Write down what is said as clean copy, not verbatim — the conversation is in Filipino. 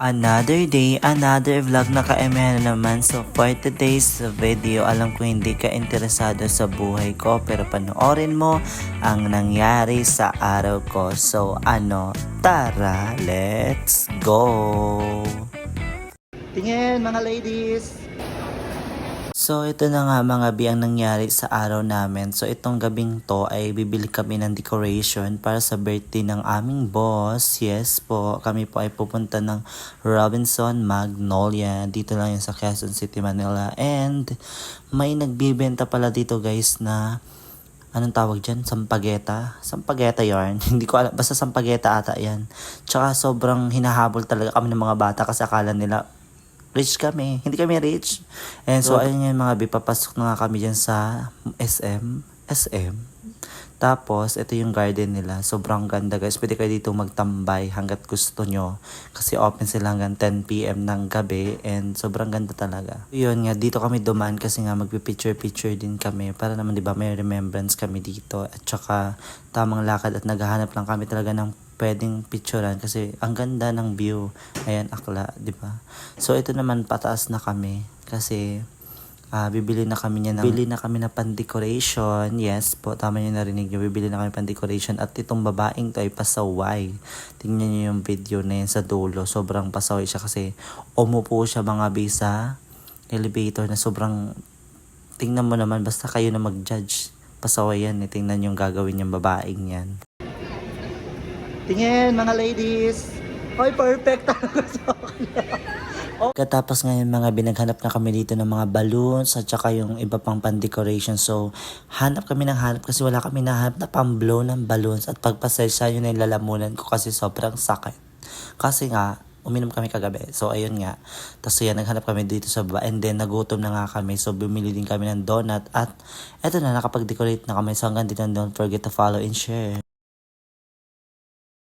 Another day, another vlog na ka-eme na naman. So for today's video, alam ko hindi ka interesado sa buhay ko pero panoorin mo ang nangyari sa araw ko. So tara, let's go! Tingin mga ladies! So ito na nga mga bi ang nangyari sa araw namin. So itong gabing to ay bibili kami ng decoration para sa birthday ng aming boss. Yes po, kami po ay pupunta ng Robinson Magnolia. Dito lang yan sa Quezon City, Manila. And may nagbibenta pala dito guys na anong tawag dyan? Sampageta? Sampageta yarn. Hindi ko alam. Basta sampageta ata yan. Tsaka sobrang hinahabol talaga kami ng mga bata kasi akala nila rich kami. Hindi kami rich. And so, ayun yung mga papasok na nga kami dyan sa SM. Tapos, ito yung garden nila. Sobrang ganda guys. Pwede kayo dito magtambay hanggat gusto nyo. Kasi open sila hanggang 10 PM ng gabi. And sobrang ganda talaga. Yun nga, dito kami dumaan kasi nga magpipicture-picture din kami. Para naman, di ba, may remembrance kami dito. At saka, tamang lakad at naghahanap lang kami talaga ng pwedeng picturean kasi ang ganda ng view. Ayan, akla, di ba? So, ito naman pataas na kami kasi bibili na kami na pan-decoration. Yes po, tama yung narinig nyo. Bibili na kami pan-decoration at itong babaeng to ay pasaway. Tingnan nyo yung video na yun sa dulo. Sobrang pasaway siya kasi umupo siya mga bisa elevator na sobrang tingnan mo naman, basta kayo na mag-judge. Pasaway yan, tingnan yung gagawin yung babaeng yan. Tingin mga ladies. Hoy, perfect talaga sa akin. Katapos ngayon mga binaghanap na kami dito ng mga balloons at saka yung iba pang pan-decoration. So, hanap kami ng hanap kasi wala kami nahanap na pang-blow ng balloons at pagpasensya yun ay lalamunan ko kasi sobrang sakit. Kasi nga, uminom kami kagabi. So, ayun nga. Tapos yan, naghanap kami dito sa baba. And then, nagutom na nga kami. So, bumili din kami ng donut. At eto na, nakapag-decorate na kami. So, hanggang dito, don't forget to follow and share.